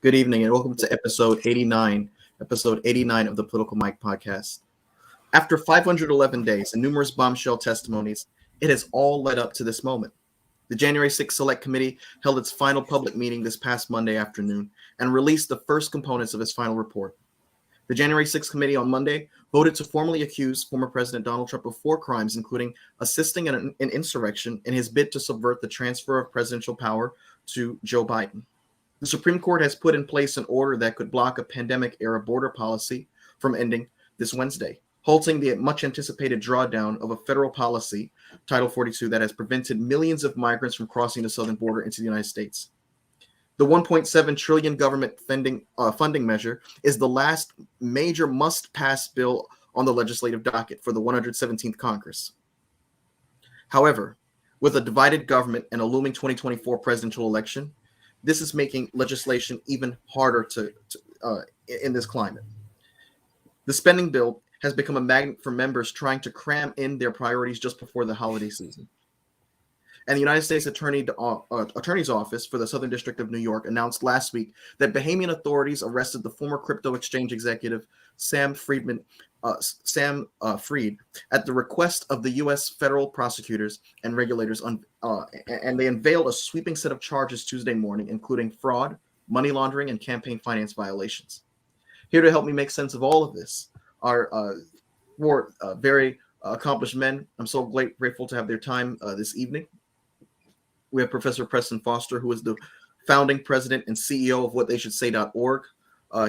Good evening and welcome to episode 89 of the Political Mike podcast. After 511 days and numerous bombshell testimonies, it has all led up to this moment. The January 6th Select Committee held its final public meeting this past Monday afternoon and released the first components of its final report. The January 6th Committee on Monday voted to formally accuse former President Donald Trump of 4 crimes, including assisting in an insurrection in his bid to subvert the transfer of presidential power to Joe Biden. The Supreme Court has put in place an order that could block a pandemic-era border policy from ending this Wednesday, halting the much-anticipated drawdown of a federal policy, Title 42, that has prevented millions of migrants from crossing the southern border into the United States. The $1.7 trillion government funding measure is the last major must-pass bill on the legislative docket for the 117th Congress. However, with a divided government and a looming 2024 presidential election, this is making legislation even harder in this climate. The spending bill has become a magnet for members trying to cram in their priorities just before the holiday season. And the United States Attorney's Office for the Southern District of New York announced last week that Bahamian authorities arrested the former crypto exchange executive Sam Fried at the request of the U.S. federal prosecutors and regulators, and they unveiled a sweeping set of charges Tuesday morning, including fraud, money laundering, and campaign finance violations. Here to help me make sense of all of this are four very accomplished men. I'm so grateful to have their time this evening. We have Professor Preston Foster, who is the founding president and CEO of whattheyshouldsay.org.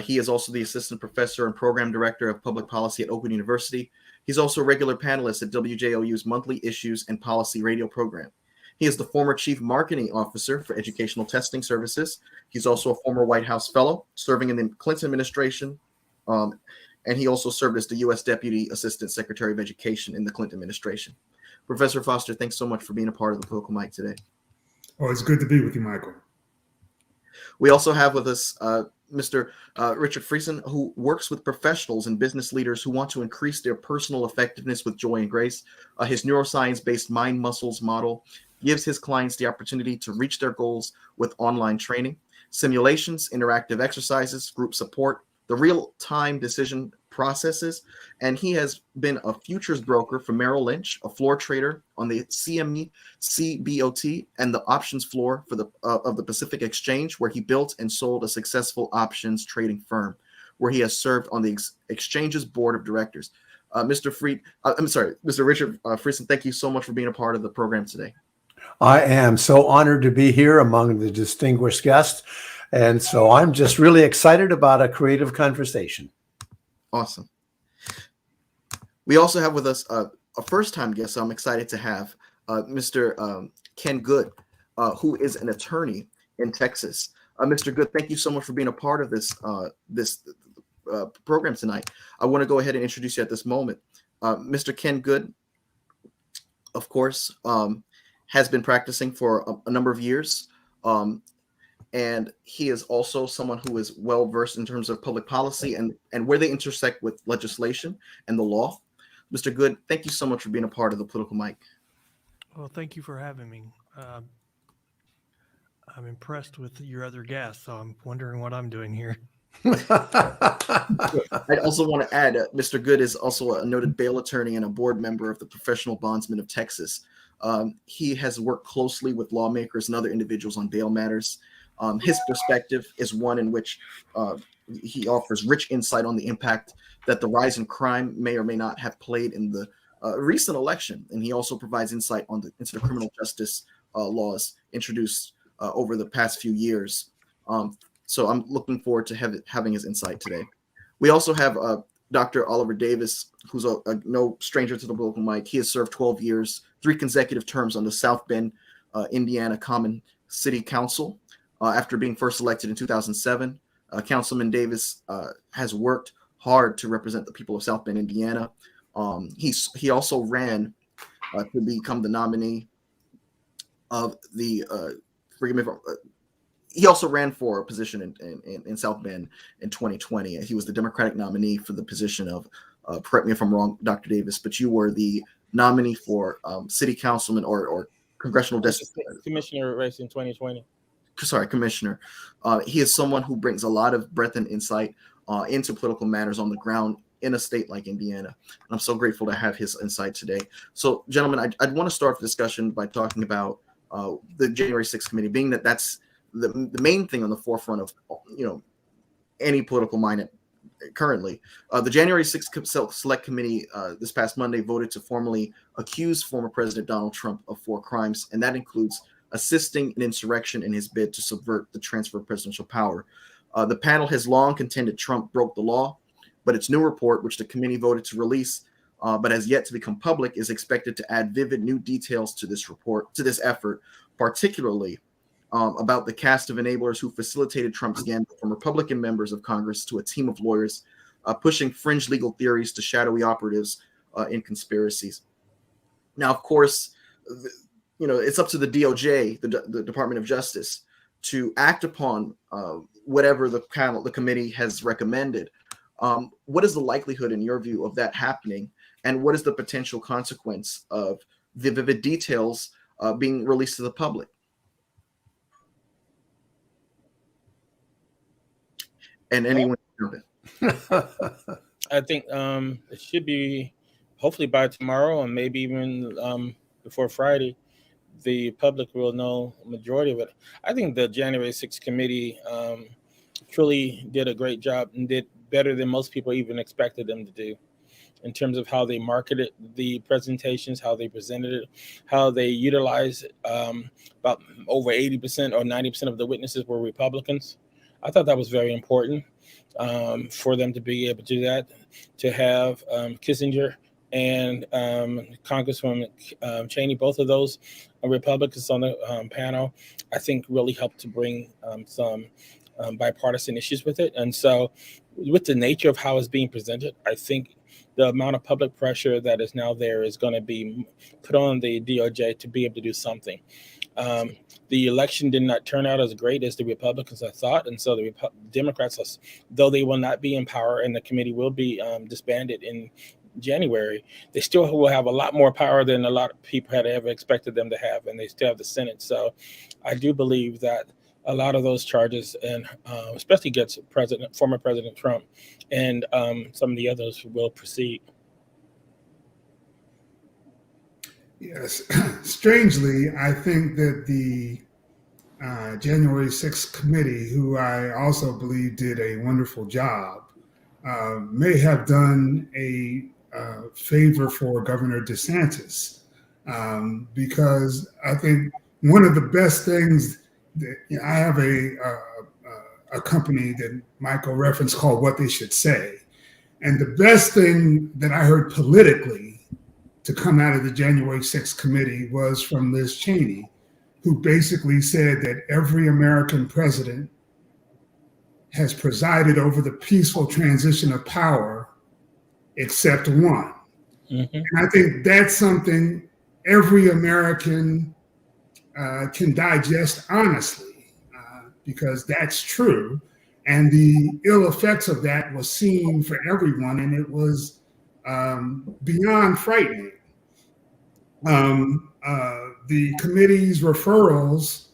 He is also the assistant professor and program director of public policy at Open University. He's also a regular panelist at WJOU's monthly issues and policy radio program. He is the former chief marketing officer for educational testing services. He's also a former White House fellow serving in the Clinton administration. And he also served as the U.S. Deputy Assistant Secretary of Education in the Clinton administration. Professor Foster, thanks so much for being a part of the Political Mic today. Oh, it's good to be with you, Michael. We also have with us Mr. Richard Friesen, who works with professionals and business leaders who want to increase their personal effectiveness with joy and grace. His neuroscience-based mind muscles model gives his clients the opportunity to reach their goals with online training, simulations, interactive exercises, group support, the real-time decision processes, and he has been a futures broker for Merrill Lynch, a floor trader on the CME CBOT and the options floor for of the Pacific Exchange, where he built and sold a successful options trading firm, where he has served on the exchange's board of directors. Mr. Richard Friesen, thank you so much for being a part of the program today. I am so honored to be here among the distinguished guests, and so I'm just really excited about a creative conversation. Awesome. We also have with us a first-time guest, so I'm excited to have Mr. Ken Good, who is an attorney in Texas. Mr. Good, thank you so much for being a part of this program tonight. I want to go ahead and introduce you at this moment. Mr. Ken Good, of course, has been practicing for a number of years. And he is also someone who is well-versed in terms of public policy and where they intersect with legislation and the law. Mr. Good, thank you so much for being a part of the Political Mic. Well, thank you for having me. I'm impressed with your other guests, so I'm wondering what I'm doing here. I also want to add, Mr. Good is also a noted bail attorney and a board member of the Professional Bondsmen of Texas. He has worked closely with lawmakers and other individuals on bail matters. His perspective is one in which he offers rich insight on the impact that the rise in crime may or may not have played in the recent election. And he also provides insight into the criminal justice laws introduced over the past few years. So I'm looking forward to having his insight today. We also have Dr. Oliver Davis, who's no stranger to the Political Mic. He has served 12 years, 3 consecutive terms on the South Bend, Indiana Common City Council. After being first elected in 2007, Councilman Davis has worked hard to represent the people of South Bend, Indiana. He also ran to become the nominee of the. He also ran for a position in South Bend in 2020. He was the Democratic nominee for the position of. Correct me if I'm wrong, Dr. Davis, but you were the nominee for city councilman or congressional district commissioner race in 2020. commissioner. He is someone who brings a lot of breadth and insight into political matters on the ground in a state like Indiana. And I'm so grateful to have his insight today. So, gentlemen, I'd want to start the discussion by talking about the January 6th committee, being that that's the main thing on the forefront of any political mind currently. The January 6th Select Committee this past Monday voted to formally accuse former President Donald Trump of 4 crimes, and that includes assisting an insurrection in his bid to subvert the transfer of presidential power. The panel has long contended Trump broke the law, but its new report, which the committee voted to release, but has yet to become public, is expected to add vivid new details to this report, to this effort, particularly about the cast of enablers who facilitated Trump's gambit, from Republican members of Congress to a team of lawyers pushing fringe legal theories to shadowy operatives in conspiracies. Now, of course, it's up to the DOJ, the Department of Justice, to act upon whatever the committee has recommended. What is the likelihood, in your view, of that happening, and what is the potential consequence of the vivid details being released to the public? And anyone can jump in. I think it should be hopefully by tomorrow, and maybe even before Friday, the public will know the majority of it. I think the January 6th committee truly did a great job and did better than most people even expected them to do, in terms of how they marketed the presentations, how they presented it, how they utilized about over 80% or 90% of the witnesses were Republicans. I thought that was very important for them to be able to do that, to have Kissinger and Congresswoman Cheney, both of those Republicans on the panel, I think really helped to bring some bipartisan issues with it. And so with the nature of how it's being presented, I think the amount of public pressure that is now there is going to be put on the DOJ to be able to do something. The election did not turn out as great as the Republicans had thought, and so the Democrats, though they will not be in power and the committee will be disbanded in January, they still will have a lot more power than a lot of people had ever expected them to have, and they still have the Senate. So I do believe that a lot of those charges, and especially against former President Trump and some of the others, will proceed. Yes. Strangely, I think that the January 6th committee, who I also believe did a wonderful job, may have done a favor for Governor DeSantis, because I think one of the best things that, I have a company that Michael referenced called What They Should Say. And the best thing that I heard politically to come out of the January 6th committee was from Liz Cheney, who basically said that every American president has presided over the peaceful transition of power except one. Mm-hmm. And I think that's something every American can digest honestly, because that's true. And the ill effects of that was seen for everyone, and it was beyond frightening. The committee's referrals,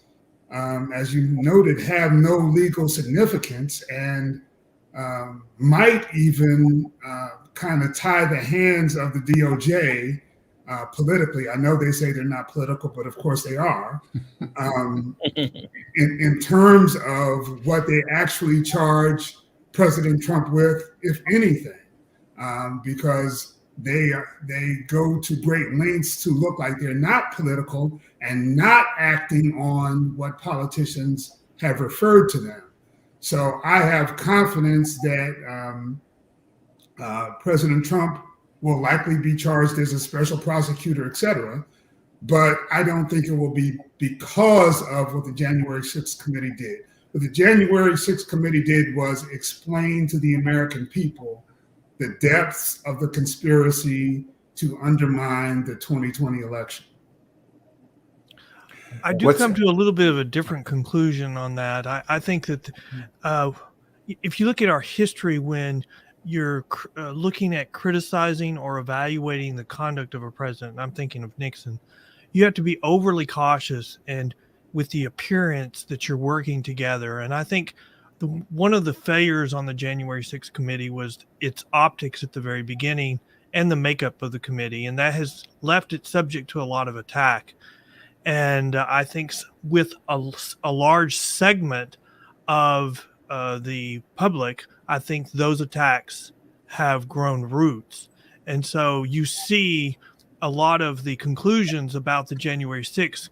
as you noted, have no legal significance and might even kind of tie the hands of the DOJ politically. I know they say they're not political, but of course they are, in terms of what they actually charge President Trump with, if anything, because they go to great lengths to look like they're not political and not acting on what politicians have referred to them. So I have confidence that President Trump will likely be charged as a special prosecutor, et cetera, but I don't think it will be because of what the January 6th committee did. What the January 6th committee did was explain to the American people the depths of the conspiracy to undermine the 2020 election. I do come to a little bit of a different conclusion on that. I think that if you look at our history, when you're looking at criticizing or evaluating the conduct of a president, I'm thinking of Nixon, you have to be overly cautious and with the appearance that you're working together. And I think one of the failures on the January 6th committee was its optics at the very beginning and the makeup of the committee. And that has left it subject to a lot of attack. And I think with a large segment of the public, I think those attacks have grown roots. And so you see a lot of the conclusions about the January 6th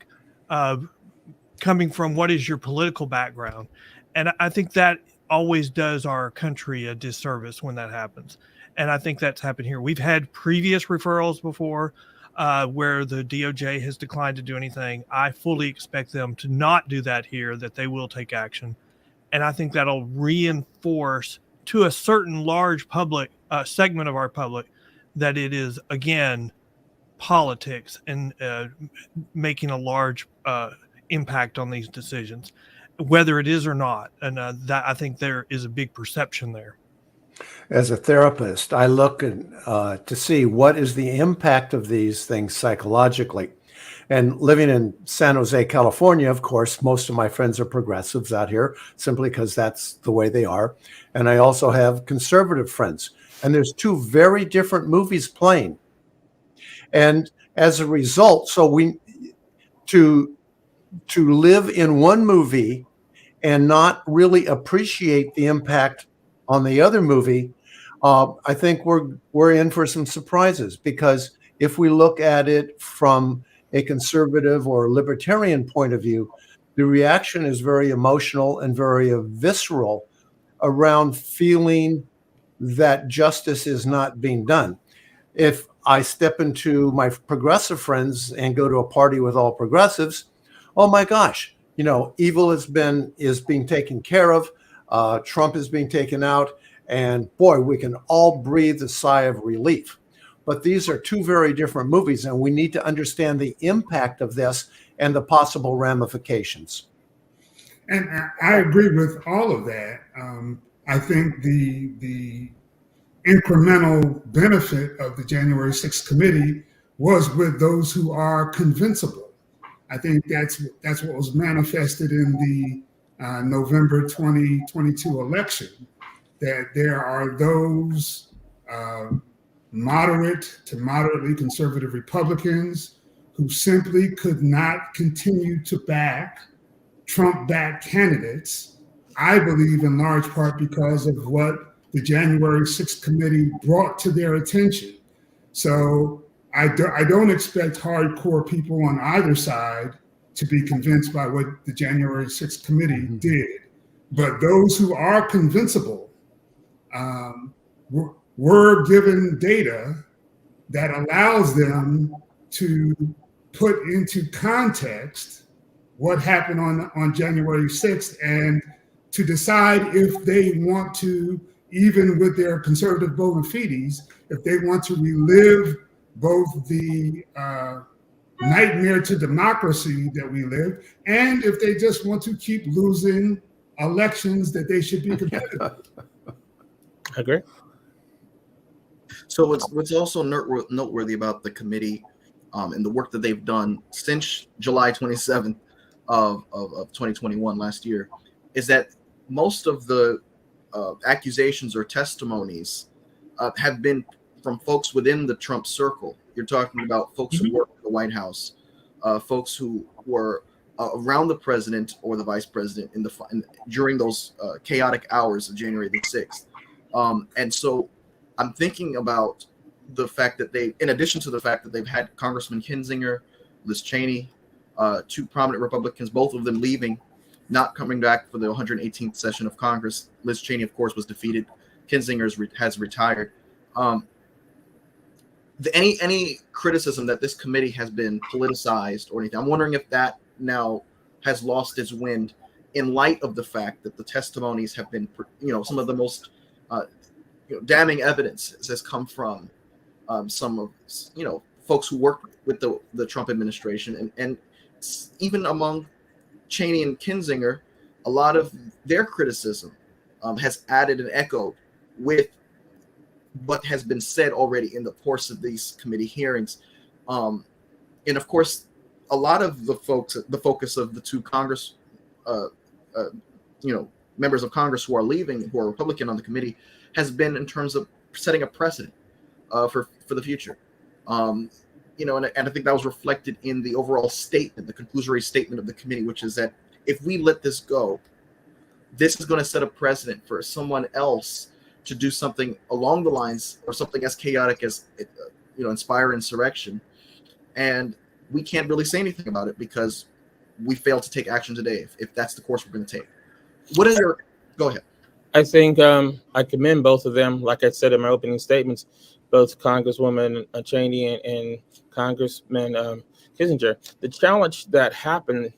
coming from what is your political background. And I think that always does our country a disservice when that happens. And I think that's happened here. We've had previous referrals before where the DOJ has declined to do anything. I fully expect them to not do that here, that they will take action. And I think that'll reinforce to a certain large public segment of our public that it is, again, politics and making a large impact on these decisions, whether it is or not. And that, I think there is a big perception there. As a therapist, I look to see what is the impact of these things psychologically. And living in San Jose, California, of course, most of my friends are progressives out here simply because that's the way they are. And I also have conservative friends. And there's two very different movies playing. And as a result, so we to live in one movie and not really appreciate the impact on the other movie, I think we're in for some surprises, because if we look at it from a conservative or libertarian point of view, the reaction is very emotional and very visceral around feeling that justice is not being done. If I step into my progressive friends and go to a party with all progressives, oh my gosh, evil is being taken care of. Trump is being taken out, and boy, we can all breathe a sigh of relief. But these are two very different movies, and we need to understand the impact of this and the possible ramifications. And I agree with all of that. I think the incremental benefit of the January 6th committee was with those who are convincible. I think that's what was manifested in the November 2022 election, that there are those moderate to moderately conservative Republicans who simply could not continue to back Trump-backed candidates, I believe in large part because of what the January 6th committee brought to their attention. So I don't expect hardcore people on either side to be convinced by what the January 6th committee did. But those who are convincible were given data that allows them to put into context what happened on January 6th and to decide if they want to, even with their conservative bona fides, if they want to relive both the nightmare to democracy that we live, and if they just want to keep losing elections that they should be competitive. I agree. So what's also noteworthy about the committee and the work that they've done since July 27th of 2021 last year is that most of the accusations or testimonies have been from folks within the Trump circle. You're talking about folks who work at the White House, folks who were around the president or the vice president during those chaotic hours of January the 6th. And so I'm thinking about the fact that in addition to the fact that they've had Congressman Kinzinger, Liz Cheney, two prominent Republicans, both of them leaving, not coming back for the 118th session of Congress. Liz Cheney, of course, was defeated. Kinzinger has retired. Any criticism that this committee has been politicized or anything, I'm wondering if that now has lost its wind in light of the fact that the testimonies have been, some of the most damning evidence has come from some of, folks who work with the Trump administration, and even among Cheney and Kinzinger, a lot of their criticism has added and echoed with what has been said already in the course of these committee hearings. And of course, a lot of the focus of the two Congress, members of Congress who are leaving, who are Republican on the committee, has been in terms of setting a precedent for the future. And I think that was reflected in the overall statement, the conclusory statement of the committee, which is that if we let this go, this is going to set a precedent for someone else to do something along the lines or something as chaotic as, inspire insurrection. And we can't really say anything about it because we failed to take action today, if that's the course we're going to take. Go ahead. I think I commend both of them. Like I said in my opening statements, both Congresswoman Cheney and Congressman Kissinger. The challenge that happened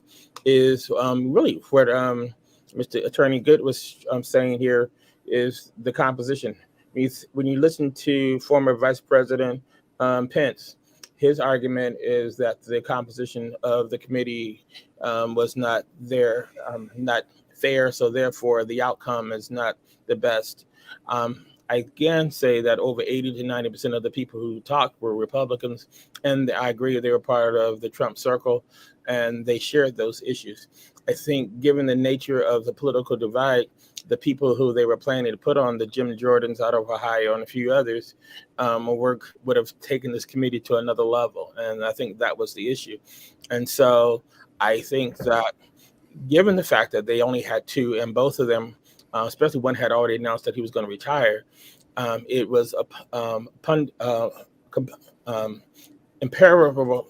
is really what Mr. Attorney Good was saying here is the composition. When you listen to former Vice President Pence, his argument is that the composition of the committee was not not fair, so therefore the outcome is not the best. I again say that over 80 to 90% of the people who talked were Republicans, and I agree they were part of the Trump circle, and they shared those issues. I think given the nature of the political divide, the people who they were planning to put on, the Jim Jordans out of Ohio and a few others, would have taken this committee to another level. And I think that was the issue. And so I think that given the fact that they only had two, and both of them, especially one had already announced that he was going to retire, it was imperative, what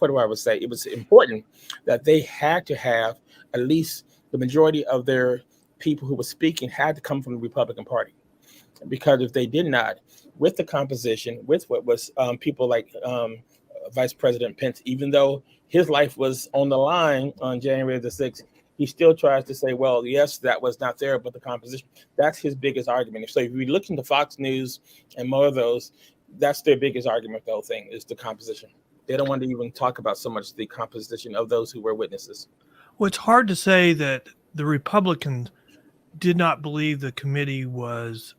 do I would say? It was important that they had to have at least the majority of their people who were speaking had to come from the Republican Party. Because if they did not, with the composition, with what was people like Vice President Pence, even though his life was on the line on January the 6th, he still tries to say, well, yes, that was not there, but the composition, that's his biggest argument. So if you look into Fox News and more of those, that's their biggest argument, the whole thing, is the composition. They don't want to even talk about so much the composition of those who were witnesses. Well, it's hard to say that the Republicans did not believe the committee was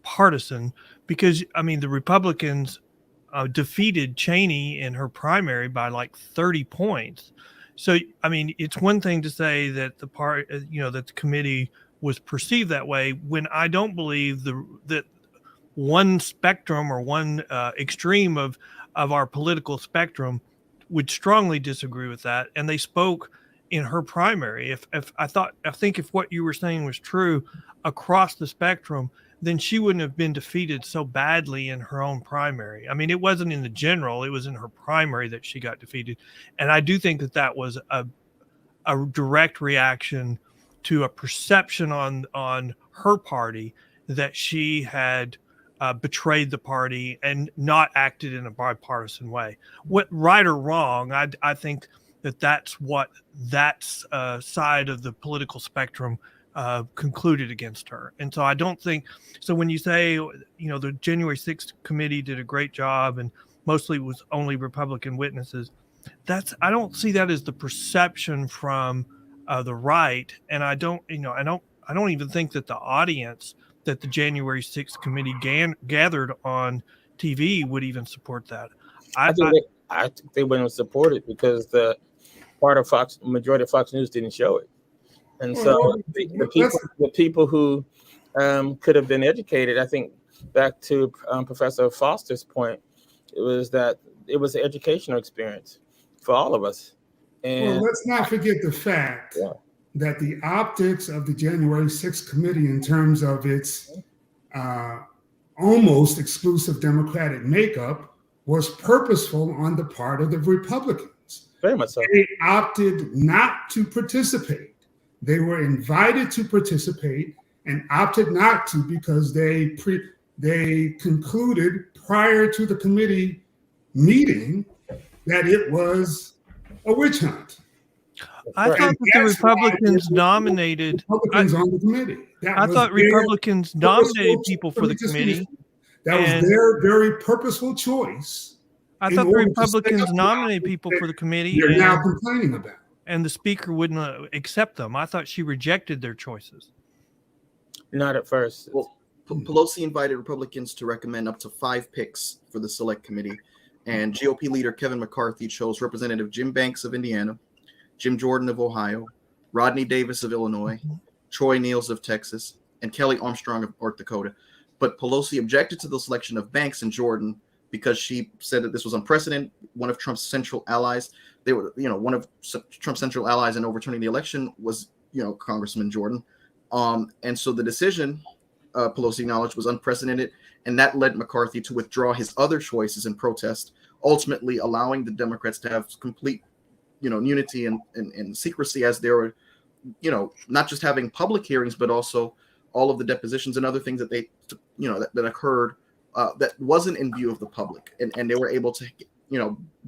partisan because, the Republicans defeated Cheney in her primary by like 30 points. So, it's one thing to say that that the committee was perceived that way when I don't believe that one spectrum or one extreme of our political spectrum would strongly disagree with that. And they spoke in her primary. If what you were saying was true across the spectrum, then she wouldn't have been defeated so badly in her own primary. It wasn't in the general, it was in her primary that she got defeated. And I do think that was a direct reaction to a perception on her party that she had betrayed the party and not acted in a bipartisan way. What right or wrong, I think that's what that side of the political spectrum concluded against her. And so I don't think, so when you say, the January 6th committee did a great job and mostly was only Republican witnesses, I don't see that as the perception from the right. And I don't even think that the audience that the January 6th committee gathered on TV would even support that. I think they wouldn't support it because the majority of Fox News didn't show it. And so the people who could have been educated, I think back to Professor Foster's point, it was an educational experience for all of us. And let's not forget the fact that the optics of the January 6th committee in terms of its almost exclusive Democratic makeup was purposeful on the part of the Republicans. Very much so. They opted not to participate. They were invited to participate and opted not to because they concluded prior to the committee meeting that it was a witch hunt. I thought that the Republicans nominated Republicans on the committee. I thought Republicans nominated people for the committee. That was their very purposeful choice. I thought the Republicans nominated people for the committee. They're now complaining about. And the speaker wouldn't accept them. I thought she rejected their choices. Not at first. Well, Pelosi invited Republicans to recommend up to 5 picks for the select committee. and GOP leader Kevin McCarthy chose Representative Jim Banks of Indiana, Jim Jordan of Ohio, Rodney Davis of Illinois, Troy Niels of Texas, and Kelly Armstrong of North Dakota. But Pelosi objected to the selection of Banks and Jordan because she said that this was unprecedented. One of Trump's central allies, one of Trump's central allies in overturning the election was, Congressman Jordan. And so the decision, Pelosi acknowledged, was unprecedented, and that led McCarthy to withdraw his other choices in protest, ultimately allowing the Democrats to have complete, unity and secrecy as they were, not just having public hearings, but also all of the depositions and other things that they, that occurred that wasn't in view of the public, and they were able to,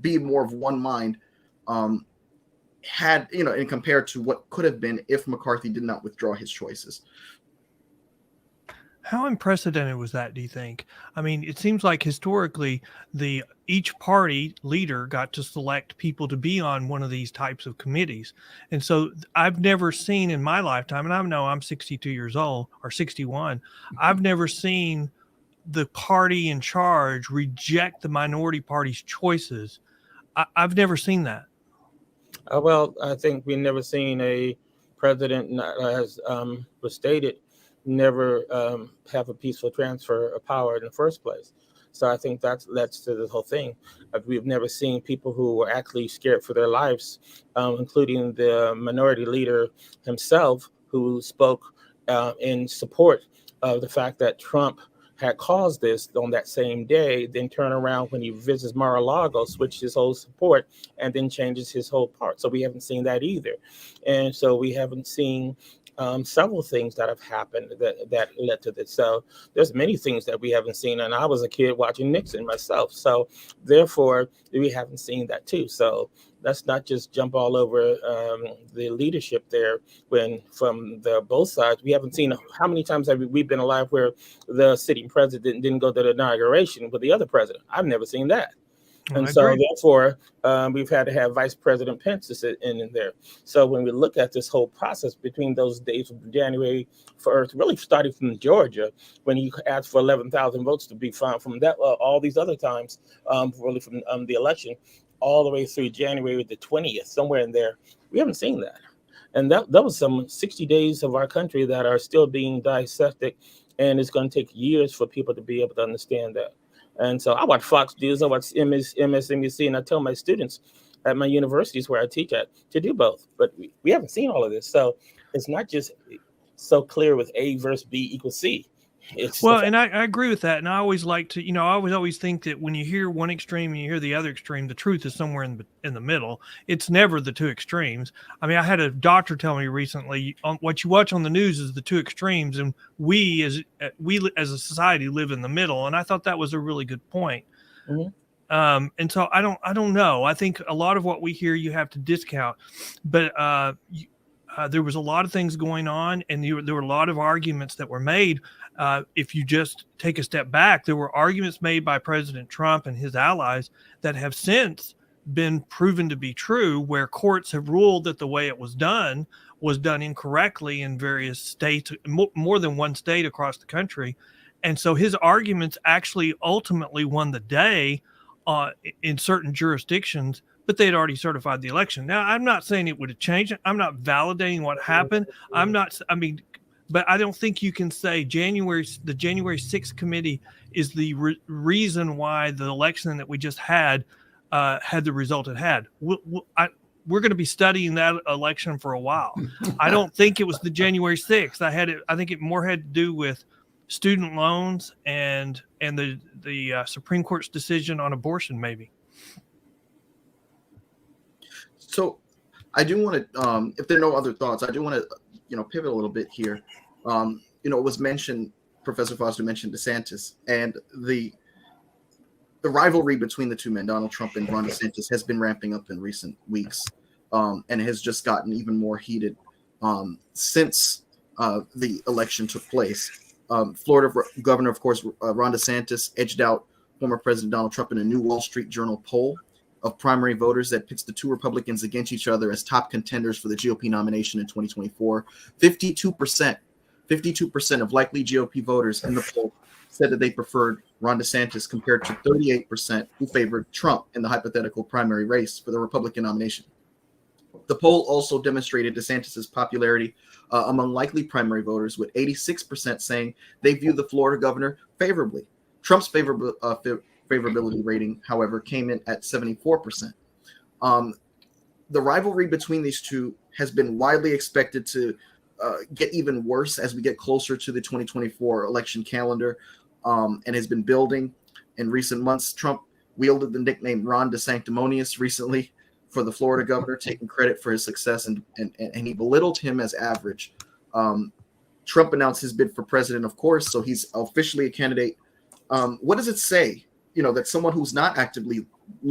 be more of one mind, and compared to what could have been if McCarthy did not withdraw his choices. How unprecedented was that, do you think? I mean, it seems like historically each party leader got to select people to be on one of these types of committees. And so I've never seen in my lifetime, and I know I'm 62 years old or 61, I've never seen the party in charge reject the minority party's choices. I've never seen that. Well, I think we've never seen a president, as was stated, never have a peaceful transfer of power in the first place. So I think that's to the whole thing. We've never seen people who were actually scared for their lives, including the minority leader himself, who spoke in support of the fact that Trump had caused this on that same day, then turn around when he visits Mar-a-Lago, switch his whole support, and then changes his whole part. So we haven't seen that either. And so we haven't seen several things that have happened that led to this. So there's many things that we haven't seen. And I was a kid watching Nixon myself. So therefore, we haven't seen that too. So let's not just jump all over the leadership there when from both sides. We haven't seen how many times have we been alive where the sitting president didn't go to the inauguration with the other president. I've never seen that. And so therefore, we've had to have Vice President Pence to sit in there. So when we look at this whole process between those days of January 1st, really starting from Georgia, when you asked for 11,000 votes to be found from that, all these other times, really from the election, all the way through January the 20th, somewhere in there, we haven't seen that. And that was some 60 days of our country that are still being dissected. And it's going to take years for people to be able to understand that. And so I watch Fox News, I watch MSNBC, and I tell my students at my universities where I teach at to do both. But we haven't seen all of this. So it's not just so clear with A versus B equals C. And I agree with that. And I always like to, I always think that when you hear one extreme and you hear the other extreme, the truth is somewhere in the middle. It's never the two extremes. I mean, I had a doctor tell me recently, what you watch on the news is the two extremes, and we as a society live in the middle. And I thought that was a really good point. Mm-hmm. And so I don't know. I think a lot of what we hear you have to discount, but there was a lot of things going on, and there were a lot of arguments that were made. If you just take a step back, there were arguments made by President Trump and his allies that have since been proven to be true, where courts have ruled that the way it was done incorrectly in various states, more than one state across the country. And so his arguments actually ultimately won the day in certain jurisdictions, but they had already certified the election. Now, I'm not saying it would have changed it. I'm not validating what happened. But I don't think you can say the January 6th committee is the reason why the election that we just had the result it had. We're going to be studying that election for a while. I don't think it was the January 6th. I think it more had to do with student loans and the Supreme Court's decision on abortion, maybe. So I do want to, if there are no other thoughts, I do want to, pivot a little bit here. It was mentioned, Professor Foster mentioned DeSantis, and the rivalry between the two men, Donald Trump and Ron DeSantis, has been ramping up in recent weeks, and has just gotten even more heated since the election took place. Florida Governor, of course, Ron DeSantis edged out former President Donald Trump in a new Wall Street Journal poll of primary voters that pits the two Republicans against each other as top contenders for the GOP nomination in 2024. 52% 52% of likely GOP voters in the poll said that they preferred Ron DeSantis compared to 38% who favored Trump in the hypothetical primary race for the Republican nomination. The poll also demonstrated DeSantis' popularity among likely primary voters, with 86% saying they view the Florida governor favorably. Trump's favorability rating, however, came in at 74%. The rivalry between these two has been widely expected to get even worse as we get closer to the 2024 election calendar, and has been building in recent months. Trump wielded the nickname Ron DeSanctimonious recently for the Florida governor, taking credit for his success, and he belittled him as average. Trump announced his bid for president, of course, so he's officially a candidate. What does it say, that someone who's not actively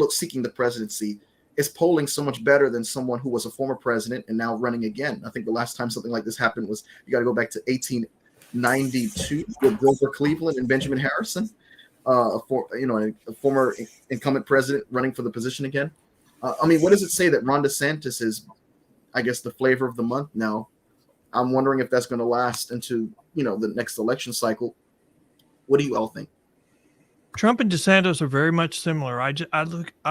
seeking the presidency is polling so much better than someone who was a former president and now running again? I think the last time something like this happened was, you got to go back to 1892 with Grover Cleveland and Benjamin Harrison, a former incumbent president running for the position again. What does it say that Ron DeSantis is, I guess, the flavor of the month now? I'm wondering if that's going to last into, the next election cycle. What do you all think? Trump and DeSantis are very much similar. I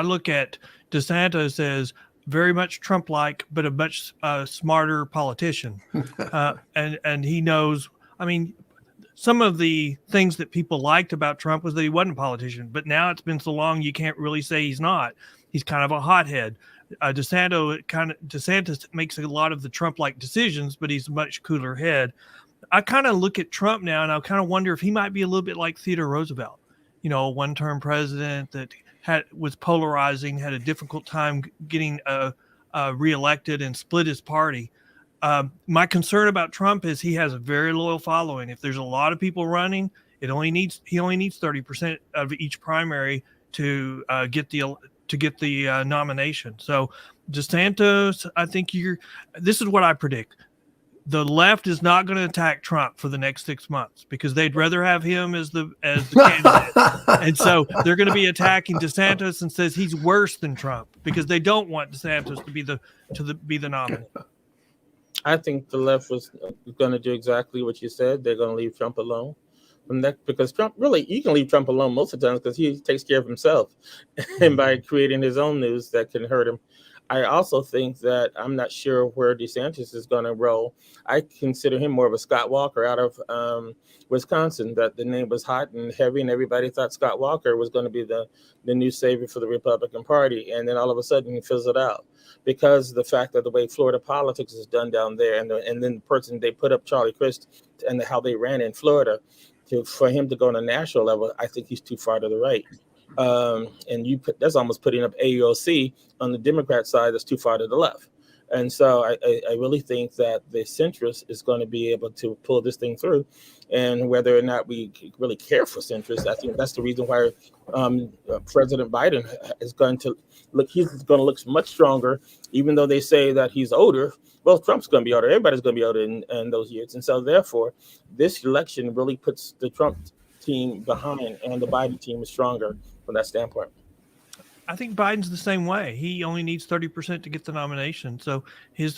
look at DeSantis as very much Trump-like, but a much smarter politician, and he knows. Some of the things that people liked about Trump was that he wasn't a politician, but now it's been so long you can't really say he's not. He's kind of a hothead. DeSantis makes a lot of the Trump-like decisions, but he's a much cooler head. I kind of look at Trump now, and I kind of wonder if he might be a little bit like Theodore Roosevelt, a one-term president that was polarizing, had a difficult time getting reelected, and split his party. My concern about Trump is he has a very loyal following. If there's a lot of people running, he only needs 30% of each primary to get the nomination. So DeSantis, I think this is what I predict. The left is not going to attack Trump for the next 6 months because they'd rather have him as the candidate. And so they're going to be attacking DeSantis and says he's worse than Trump because they don't want DeSantis to be the nominee. I think the left was going to do exactly what you said. They're going to leave Trump alone. Because Trump, really, you can leave Trump alone most of the time because he takes care of himself and by creating his own news that can hurt him. I also think that I'm not sure where DeSantis is going to roll. I consider him more of a Scott Walker out of Wisconsin, that the name was hot and heavy and everybody thought Scott Walker was going to be the new savior for the Republican Party. And then all of a sudden he fizzled out because the fact of the way Florida politics is done down there. And then the person they put up, Charlie Crist, and how they ran in Florida, for him to go on a national level, I think he's too far to the right. And that's almost putting up AOC on the Democrat side that's too far to the left. And so I really think that the centrist is going to be able to pull this thing through. And whether or not we really care for centrists, I think that's the reason why President Biden is going to look much stronger, even though they say that he's older. Well, Trump's going to be older. Everybody's going to be older in those years. And so therefore, this election really puts the Trump team behind, and the Biden team is stronger from that standpoint. I think Biden's the same way. He only needs 30% to get the nomination. So he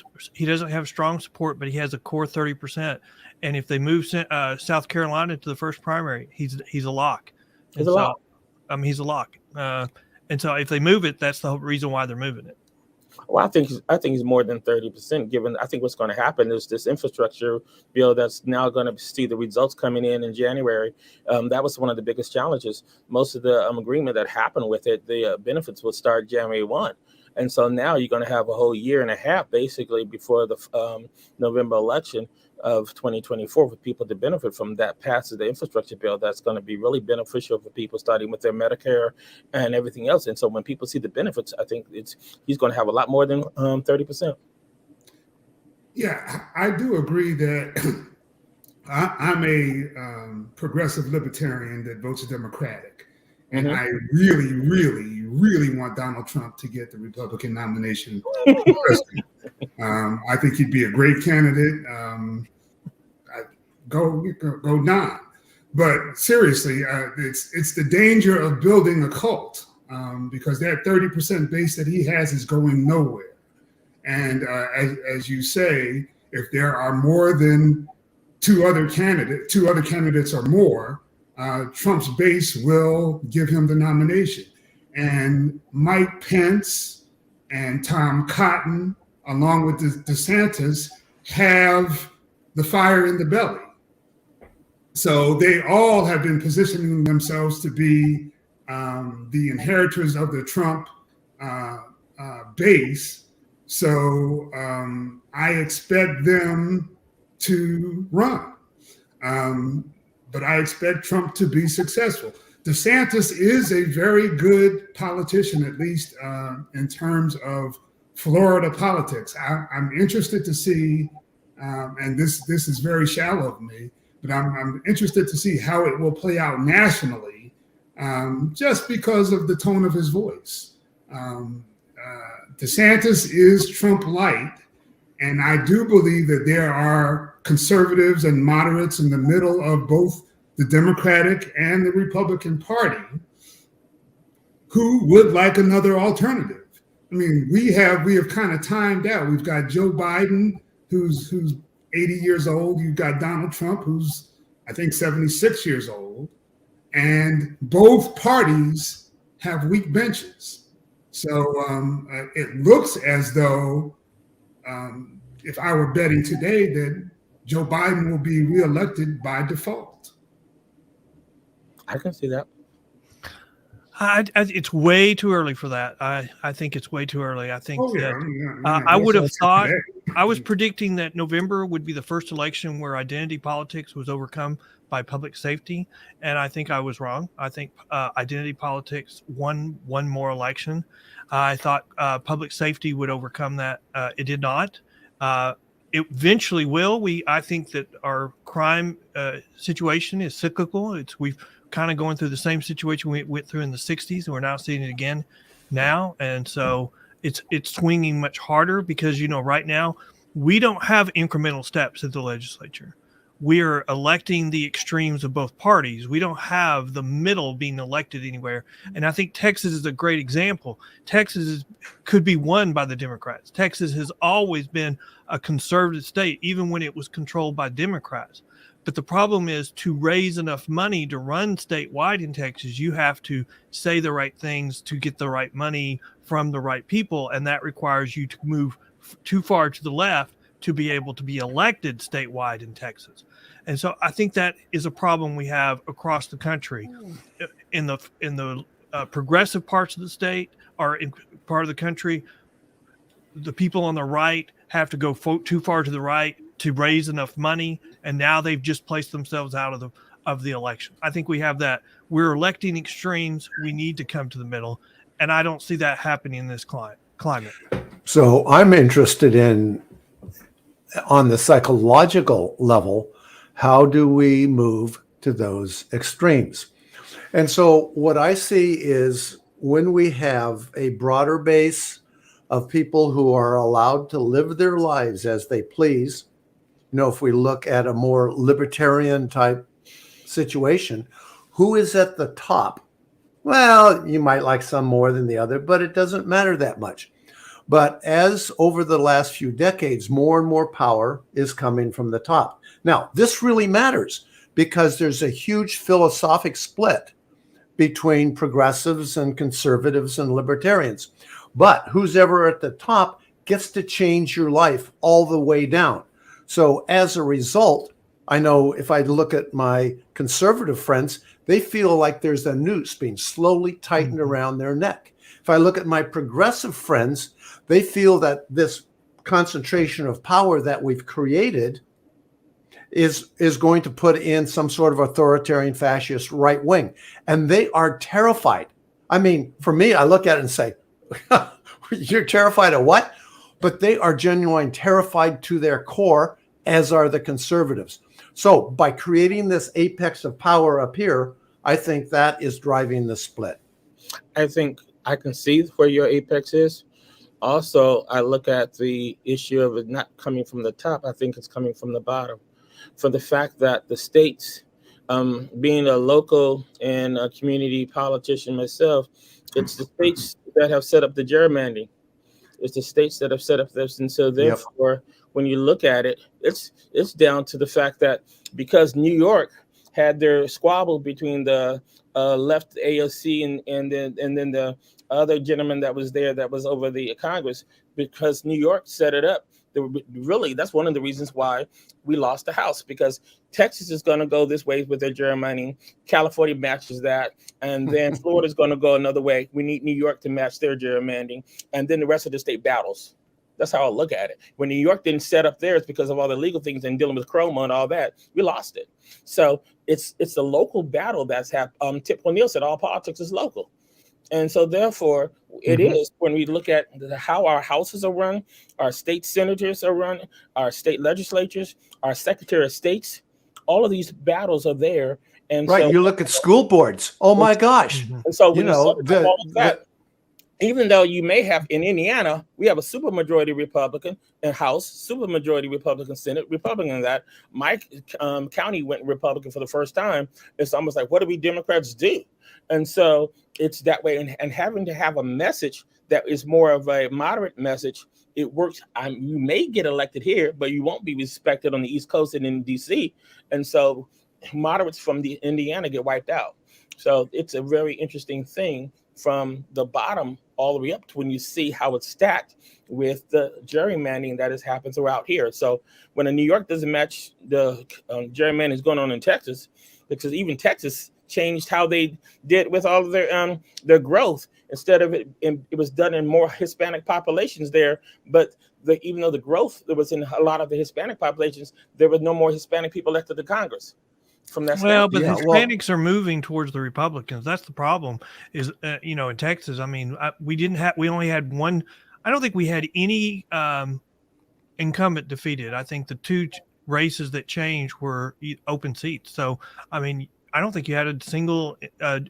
doesn't have strong support, but he has a core 30%. And if they move South Carolina to the first primary, he's a lock. He's a lock. And so if they move it, that's the whole reason why they're moving it. Well, I think he's more than 30%. Given, I think what's going to happen is this infrastructure bill that's now going to see the results coming in January. That was one of the biggest challenges. Most of the agreement that happened with it, the benefits will start January 1. And so now you're going to have a whole year and a half, basically, before the November election of 2024 for people to benefit from that passage of the infrastructure bill. That's going to be really beneficial for people starting with their Medicare and everything else. And so when people see the benefits, I think he's going to have a lot more than 30%. Yeah, I do agree that I'm a progressive libertarian that votes Democratic. And I really, really, really want Donald Trump to get the Republican nomination for president. I think he'd be a great candidate. Go Don. But seriously, it's the danger of building a cult because that 30% base that he has is going nowhere. And as you say, if there are more than two other candidates or more, Trump's base will give him the nomination. And Mike Pence and Tom Cotton, along with DeSantis, have the fire in the belly. So they all have been positioning themselves to be the inheritors of the Trump base. So I expect them to run. But I expect Trump to be successful. DeSantis is a very good politician, at least in terms of Florida politics. I'm interested to see, and this is very shallow of me, but I'm interested to see how it will play out nationally, just because of the tone of his voice. DeSantis is Trump light, and I do believe that there are conservatives and moderates in the middle of both the Democratic and the Republican Party who would like another alternative. I mean, we have kind of timed out. We've got Joe Biden, who's 80 years old. You've got Donald Trump, who's I think 76 years old, and both parties have weak benches. So it looks as though if I were betting today that Joe Biden will be reelected by default. I can see that. It's way too early for that. I think it's way too early. I think I would have thought, I was predicting that November would be the first election where identity politics was overcome by public safety, and I think I was wrong. I think identity politics won one more election. I thought public safety would overcome that. It did not. It eventually will. I think that our crime situation is cyclical. We've kind of going through the same situation we went through in the 60s, and we're now seeing it again now. And so it's swinging much harder because, right now we don't have incremental steps at the legislature. We are electing the extremes of both parties. We don't have the middle being elected anywhere. And I think Texas is a great example. Texas could be won by the Democrats. Texas has always been a conservative state, even when it was controlled by Democrats. But the problem is, to raise enough money to run statewide in Texas, you have to say the right things to get the right money from the right people. And that requires you to move too far to the left to be able to be elected statewide in Texas. And so I think that is a problem we have across the country. In the progressive parts of the state, or in part of the country, the people on the right have to go too far to the right to raise enough money, and now they've just placed themselves out of the election. I think we have that. We're electing extremes. We need to come to the middle, and I don't see that happening in this climate. So I'm interested in, on the psychological level, how do we move to those extremes? And so what I see is, when we have a broader base of people who are allowed to live their lives as they please, if we look at a more libertarian type situation, who is at the top? Well, you might like some more than the other, but it doesn't matter that much. But as over the last few decades, more and more power is coming from the top. Now, this really matters because there's a huge philosophic split between progressives and conservatives and libertarians. But who's ever at the top gets to change your life all the way down. So as a result, I know if I look at my conservative friends, they feel like there's a noose being slowly tightened around their neck. If I look at my progressive friends, they feel that this concentration of power that we've created is going to put in some sort of authoritarian fascist right wing. And they are terrified. I mean, for me, I look at it and say, you're terrified of what? But they are genuinely terrified to their core, as are the conservatives. So by creating this apex of power up here, I think that is driving the split. I think I can see where your apex is. Also, I look at the issue of it not coming from the top. I think it's coming from the bottom. For the fact that the states, being a local and a community politician myself, it's the states that have set up the gerrymandering. It's the states that have set up this. And so therefore, when you look at it, it's down to the fact that because New York had their squabble between the left AOC and then the other gentleman that was there that was over the Congress, because New York set it up. Really, that's one of the reasons why we lost the House, because Texas is going to go this way with their gerrymandering. California matches that. And then Florida's going to go another way. We need New York to match their gerrymandering. And then the rest of the state battles. That's how I look at it. When New York didn't set up theirs because of all the legal things and dealing with Chroma and all that, we lost it. So it's a local battle that's happened. Tip O'Neill said all politics is local. And so therefore, it is when we look at how our houses are run, our state senators are run, our state legislatures, our secretary of states, all of these battles are there. And right, so you look at school boards. Oh my gosh! And so You know, all of that, even though you may have in Indiana, we have a supermajority Republican in House, supermajority Republican Senate, Republican in that. My county went Republican for the first time. It's almost like, what do we Democrats do? And so it's that way. And having to have a message that is more of a moderate message, it works. You may get elected here, but you won't be respected on the East Coast and in DC. And so moderates from the Indiana get wiped out. So it's a very interesting thing from the bottom all the way up to when you see how it's stacked with the gerrymandering that has happened throughout here. So when a New York doesn't match the gerrymandering going on in Texas, because even Texas changed how they did with all of their growth. Instead of it was done in more Hispanic populations there, but even though the growth that was in a lot of the Hispanic populations, there was no more Hispanic people elected to Congress. From that well, but the Hispanics are moving towards the Republicans. That's the problem. Is in Texas. I mean, we only had one. I don't think we had any incumbent defeated. I think the two races that changed were open seats. So, I mean, I don't think you had a single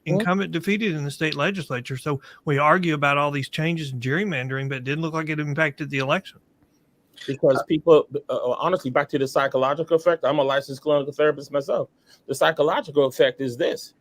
incumbent defeated in the state legislature. So we argue about all these changes in gerrymandering, but it didn't look like it impacted the election. Because people, honestly, back to the psychological effect, I'm a licensed clinical therapist myself. The psychological effect is this.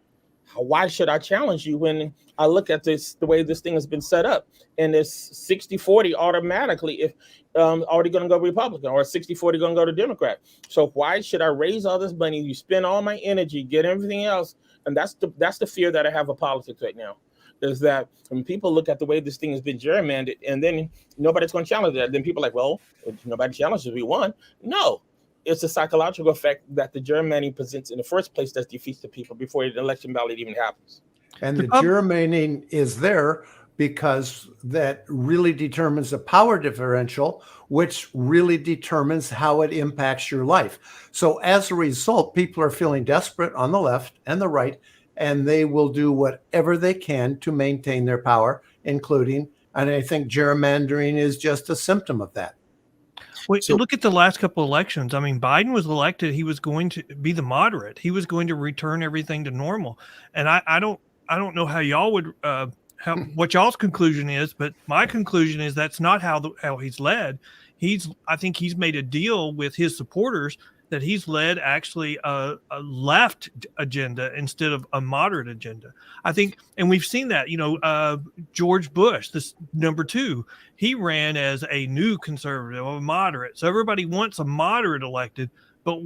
Why should I challenge you when I look at this, the way this thing has been set up? And it's 60-40 automatically if already going to go Republican, or 60-40 going to go to Democrat. So why should I raise all this money? You spend all my energy, get everything else. And that's the fear that I have of politics right now. Is that when people look at the way this thing has been gerrymandered, and then nobody's going to challenge that, then people are like, well, if nobody challenges, we won. No, it's a psychological effect that the gerrymandering presents in the first place that defeats the people before the election ballot even happens. And the gerrymandering is there because that really determines the power differential, which really determines how it impacts your life. So as a result, people are feeling desperate on the left and the right, and they will do whatever they can to maintain their power, including, and I think gerrymandering is just a symptom of that. Well, look at the last couple of elections. I mean, Biden was elected. He was going to be the moderate. He was going to return everything to normal. And I don't know how y'all would, what y'all's conclusion is, but my conclusion is that's not how he's led. I think he's made a deal with his supporters that he's led actually a left agenda instead of a moderate agenda. I think, and we've seen that, George Bush, this number 2, he ran as a new conservative, a moderate. So everybody wants a moderate elected, but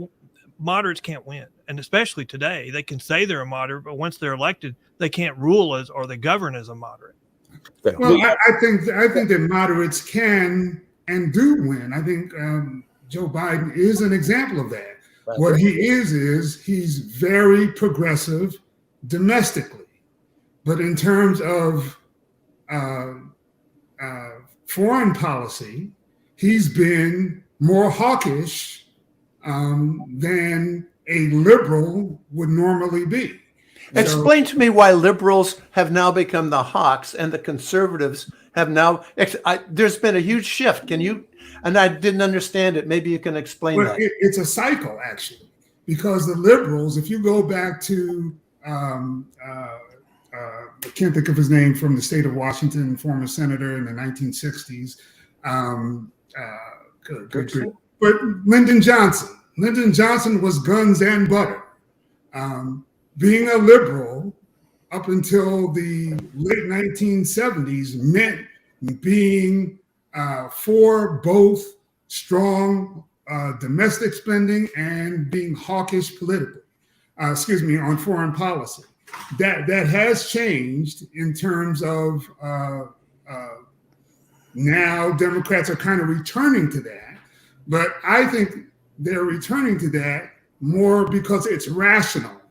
moderates can't win. And especially today, they can say they're a moderate, but once they're elected, they can't rule as, or they govern as a moderate. Well, I think that moderates can and do win. I think, Joe Biden is an example of that. Right. What he is he's very progressive domestically, but in terms of foreign policy, he's been more hawkish than a liberal would normally be. Explain to me why liberals have now become the hawks and the conservatives have now. There's been a huge shift. Can you? And I didn't understand it. Maybe you can explain that. It's a cycle, actually, because the liberals, if you go back to, I can't think of his name, from the state of Washington, former senator in the 1960s, but Lyndon Johnson. Lyndon Johnson was guns and butter. Being a liberal up until the late 1970s meant being for both strong domestic spending and being hawkish on foreign policy. That has changed in terms of now Democrats are kind of returning to that, but I think they're returning to that more because it's rational.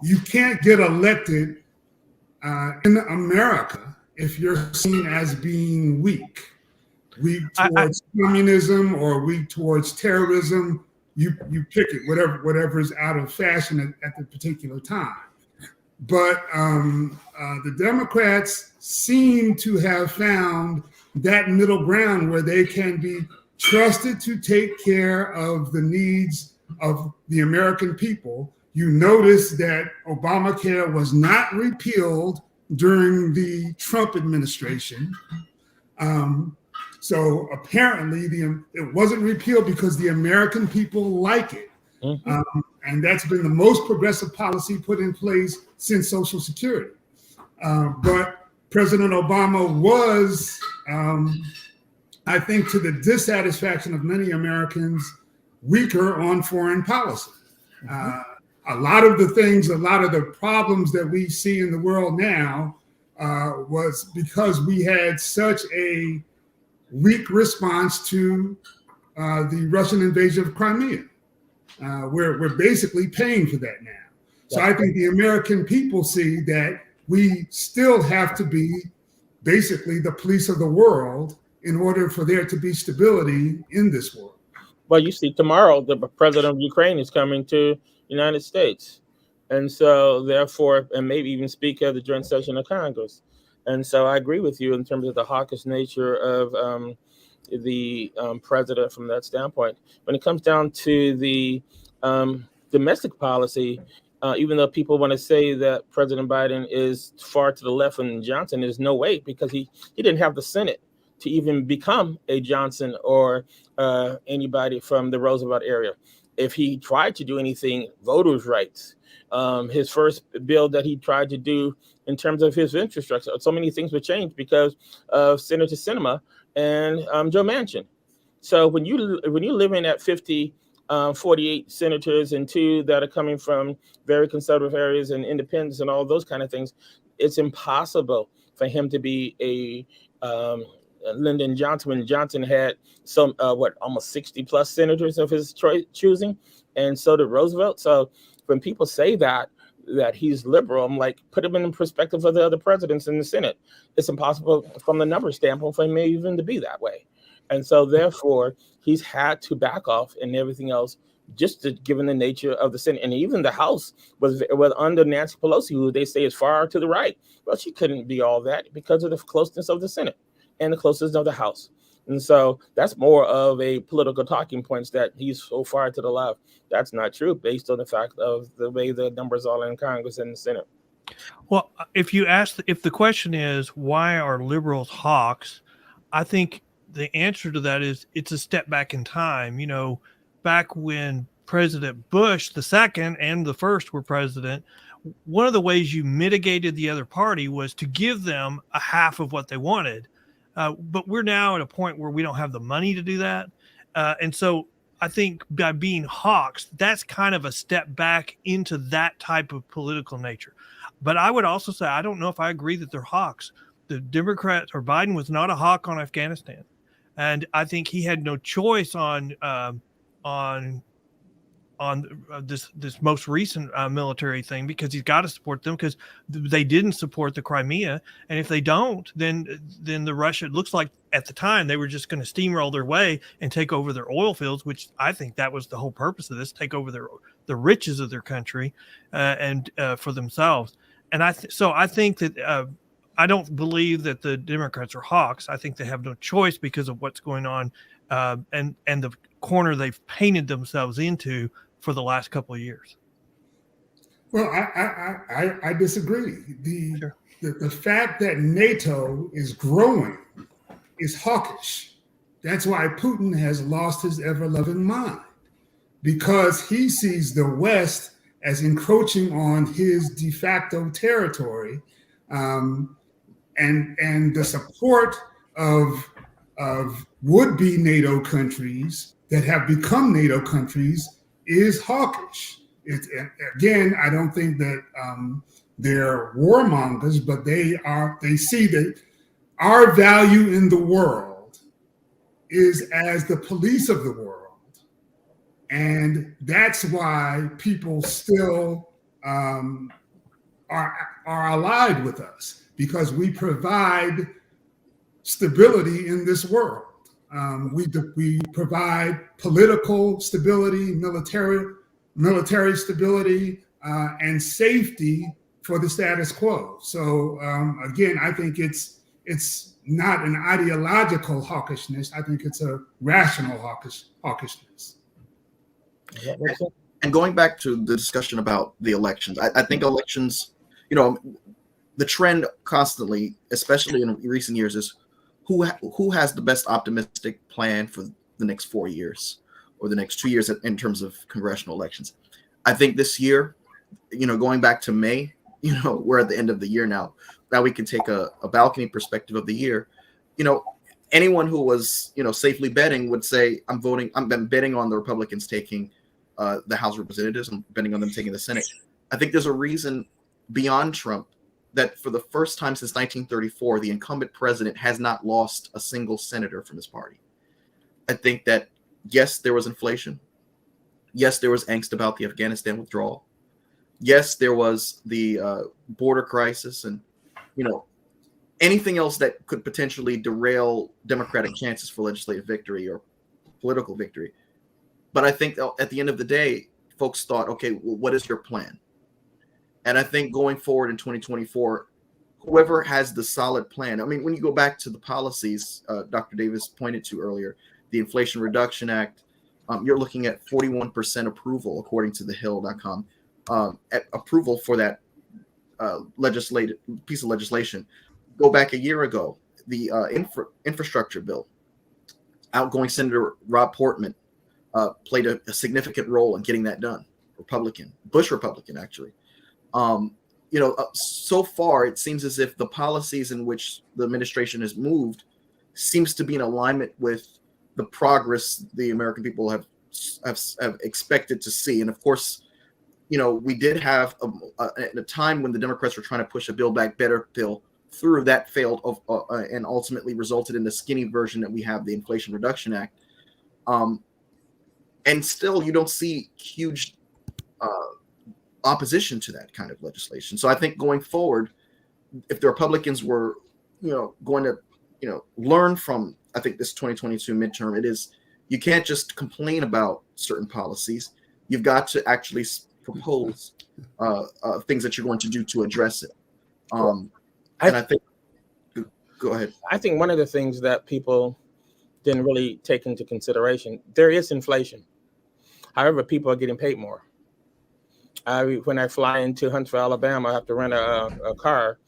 You can't get elected in America if you're seen as being weak towards communism or weak towards terrorism. You pick it, whatever is out of fashion at the particular time. But the Democrats seem to have found that middle ground where they can be trusted to take care of the needs of the American people. You notice that Obamacare was not repealed during the Trump administration. So apparently it wasn't repealed because the American people like it. Mm-hmm. And that's been the most progressive policy put in place since Social Security. But President Obama was, I think, to the dissatisfaction of many Americans, weaker on foreign policy. A lot of the problems that we see in the world now was because we had such a weak response to the Russian invasion of Crimea. We're basically paying for that now. So I think the American people see that we still have to be basically the police of the world in order for there to be stability in this world. Well, you see, tomorrow the president of Ukraine is coming to United States, and so therefore, and maybe even speak at the joint session of Congress. And so I agree with you in terms of the hawkish nature of the president from that standpoint. When it comes down to the domestic policy, even though people want to say that President Biden is far to the left and Johnson, there's no way, because he didn't have the Senate to even become a Johnson or anybody from the Roosevelt area. If he tried to do anything, voters' rights, his first bill that he tried to do in terms of his infrastructure, so many things would change because of Senator Sinema and Joe Manchin. So when you're living at 48 senators and 2 that are coming from very conservative areas and independents and all those kind of things, it's impossible for him to be a Lyndon Johnson when Johnson had almost 60 plus senators of his choosing, and so did Roosevelt. So when people say that he's liberal, I'm like, put him in the perspective of the other presidents in the Senate. It's impossible from the numbers standpoint for him even to be that way. And so therefore, he's had to back off and everything else, given the nature of the Senate. And even the House was under Nancy Pelosi, who they say is far to the right. Well, she couldn't be all that because of the closeness of the Senate and the closeness of the House. And so that's more of a political talking points that he's so far to the left. That's not true based on the fact of the way the numbers are in Congress and the Senate. Well, if the question is, why are liberals hawks? I think the answer to that is it's a step back in time. You know, back when President Bush the second and the first were president, one of the ways you mitigated the other party was to give them a half of what they wanted. But we're now at a point where we don't have the money to do that. And so I think by being hawks, that's kind of a step back into that type of political nature. But I would also say, I don't know if I agree that they're hawks. The Democrats or Biden was not a hawk on Afghanistan. And I think he had no choice on this most recent military thing, because he's got to support them, because they didn't support the Crimea. And if they don't, then the Russia, it looks like at the time they were just going to steamroll their way and take over their oil fields, which I think that was the whole purpose of this, take over the riches of their country and for themselves. And so I think that I don't believe that the Democrats are hawks. I think they have no choice because of what's going on and the corner they've painted themselves into for the last couple of years. Well, I disagree. The fact that NATO is growing is hawkish. That's why Putin has lost his ever-loving mind, because he sees the West as encroaching on his de facto territory, and the support of of would-be NATO countries that have become NATO countries is hawkish. Again, I don't think that they're warmongers, but they see that our value in the world is as the police of the world. And that's why people still are allied with us, because we provide stability in this world. We provide political stability, military stability, and safety for the status quo. So again, I think it's not an ideological hawkishness. I think it's a rational hawkishness. And going back to the discussion about the elections, I think elections, the trend constantly, especially in recent years, is who has the best optimistic plan for the next 4 years or the next 2 years in terms of congressional elections. I think this year, going back to May, we're at the end of the year now. Now we can take a balcony perspective of the year. Anyone who was, safely betting would say, I'm betting on the Republicans taking the House of Representatives. I'm betting on them taking the Senate. I think there's a reason beyond Trump that for the first time since 1934, the incumbent president has not lost a single senator from his party. I think that, yes, there was inflation. Yes, there was angst about the Afghanistan withdrawal. Yes, there was the border crisis and, anything else that could potentially derail Democratic chances for legislative victory or political victory. But I think at the end of the day, folks thought, okay, well, what is your plan? And I think going forward in 2024, whoever has the solid plan, when you go back to the policies Dr. Davis pointed to earlier, the Inflation Reduction Act, you're looking at 41% approval, according to thehill.com, approval for that legislative piece of legislation. Go back a year ago, the infrastructure bill, outgoing Senator Rob Portman played a significant role in getting that done. Bush Republican, actually. So far, it seems as if the policies in which the administration has moved seems to be in alignment with the progress the American people have expected to see. And of course, we did have at a time when the Democrats were trying to push a Build Back Better bill through, that failed and ultimately resulted in the skinny version that we have, the Inflation Reduction Act. And still, you don't see huge opposition to that kind of legislation. So I think going forward, if the Republicans were, going to, learn from, I think, this 2022 midterm, it is, you can't just complain about certain policies. You've got to actually propose things that you're going to do to address it. And I think, go ahead. I think one of the things that people didn't really take into consideration, there is inflation. However, people are getting paid more. When I fly into Huntsville, Alabama, I have to rent a car.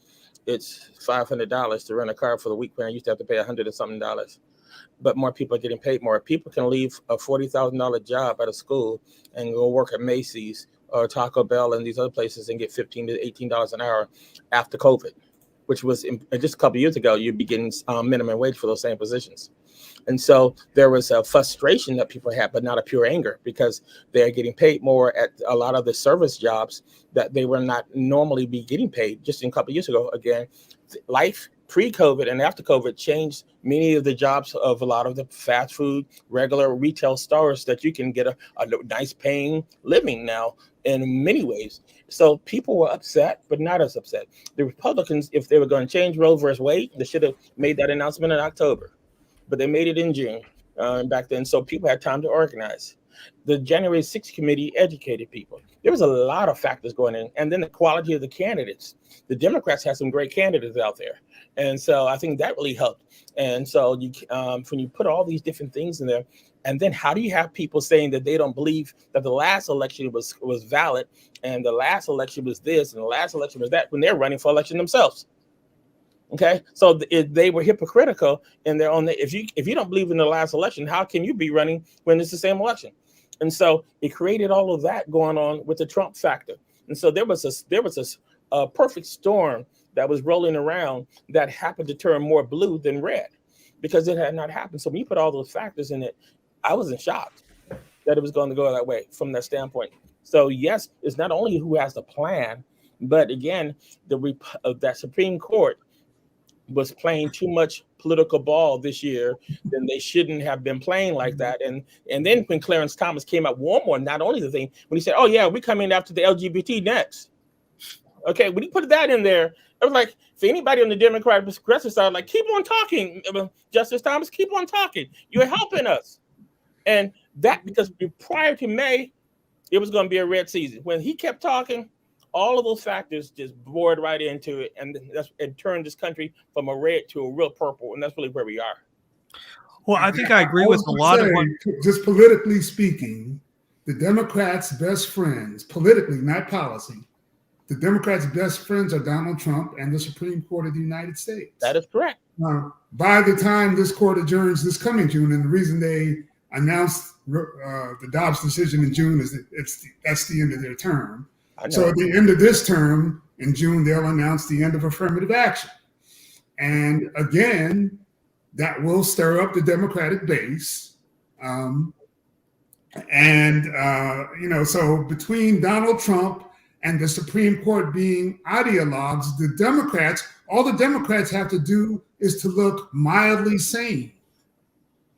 It's $500 to rent a car for the week, when I used to have to pay $100 and something. But more people are getting paid more. People can leave a $40,000 job at a school and go work at Macy's or Taco Bell and these other places and get $15 to $18 an hour after COVID, which was just a couple of years ago, you'd be getting minimum wage for those same positions. And so there was a frustration that people had, but not a pure anger, because they're getting paid more at a lot of the service jobs that they were not normally be getting paid. Just a couple of years ago, again, life pre-COVID and after COVID changed many of the jobs of a lot of the fast food, regular retail stores, that you can get a nice paying living now in many ways. So people were upset, but not as upset. The Republicans, if they were going to change Roe versus Wade, they should have made that announcement in October. But they made it in June back then. So people had time to organize. The January 6th committee educated people. There was a lot of factors going in. And then the quality of the candidates. The Democrats had some great candidates out there. And so I think that really helped. And so when you put all these different things in there, and then how do you have people saying that they don't believe that the last election was valid, and the last election was this, and the last election was that, when they're running for election themselves? Okay, so they were hypocritical in their own. If you don't believe in the last election, how can you be running when it's the same election? And so it created all of that going on with the Trump factor. And so there was a perfect storm that was rolling around that happened to turn more blue than red. because it had not happened. So when you put all those factors in it, I wasn't shocked that it was going to go that way from that standpoint. So yes, it's not only who has the plan, but again, that Supreme Court was playing too much political ball this year, then they shouldn't have been playing like that. And then when Clarence Thomas came out one more, not only the thing, when he said, oh yeah, we're coming after the LGBT next. Okay, when he put that in there, it was like, for anybody on the Democratic progressive side, like, keep on talking, Justice Thomas, keep on talking. You're helping us. And that, because prior to May, it was going to be a red season. When he kept talking, all of those factors just bored right into it, and it turned this country from a red to a real purple, and that's really where we are. Well, I think I agree with a lot of what... Just politically speaking, the Democrats' best friends, politically, not policy, the Democrats' best friends are Donald Trump and the Supreme Court of the United States. That is correct. By the time this court adjourns this coming June, and the reason they announced the Dobbs decision in June is that that's the end of their term. So at the end of this term in June, they'll announce the end of affirmative action. And again, that will stir up the Democratic base. So between Donald Trump and the Supreme Court being ideologues, all the Democrats have to do is to look mildly sane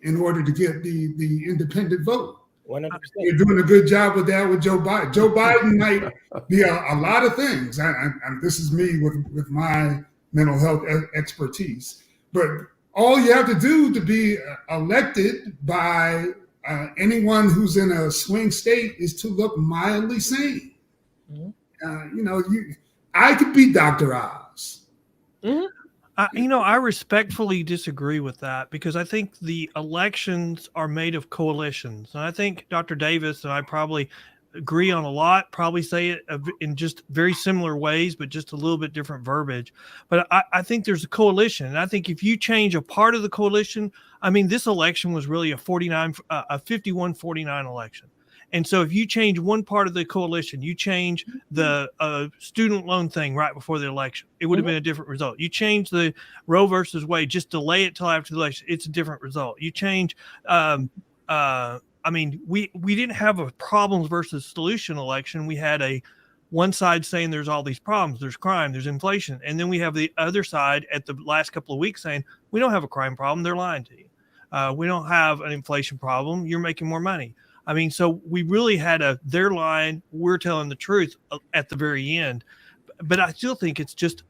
in order to get the independent vote. 100%. You're doing a good job with that with Joe Biden. Joe Biden might be a lot of things. This is me with my mental health expertise. But all you have to do to be elected by anyone who's in a swing state is to look mildly sane. Mm-hmm. I could be Dr. Oz. Mm-hmm. I respectfully disagree with that, because I think the elections are made of coalitions. And I think Dr. Davis and I probably agree on a lot, probably say it in just very similar ways, but just a little bit different verbiage. But I think there's a coalition. And I think if you change a part of the coalition, I mean, this election was really a 51-49 election. And so if you change one part of the coalition, you change the student loan thing right before the election, it would have been a different result. You change the Roe versus Wade, just delay it till after the election, it's a different result. You change, we didn't have a problems versus solution election. We had one side saying there's all these problems, there's crime, there's inflation. And then we have the other side at the last couple of weeks saying, we don't have a crime problem, they're lying to you. We don't have an inflation problem, you're making more money. I mean, so we really had their line, we're telling the truth at the very end. But I still think it's just,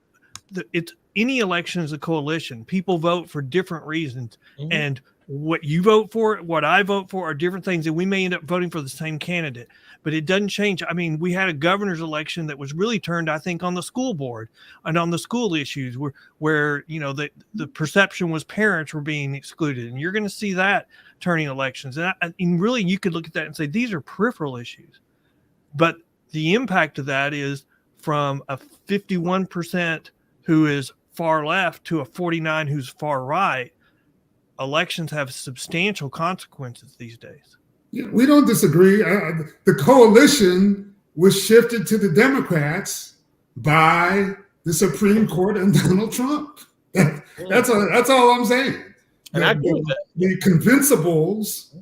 any election is a coalition. People vote for different reasons. Mm-hmm. And what you vote for, what I vote for are different things. And we may end up voting for the same candidate. But it doesn't change. I mean, we had a governor's election that was really turned, I think, on the school board and on the school issues where the perception was parents were being excluded. And you're going to see that turning elections. And really, you could look at that and say, these are peripheral issues. But the impact of that is from a 51% who is far left to a 49 who's far right. Elections have substantial consequences these days. Yeah, we don't disagree. The coalition was shifted to the Democrats by the Supreme Court and Donald Trump. That's all I'm saying. And I agree with that. The convincibles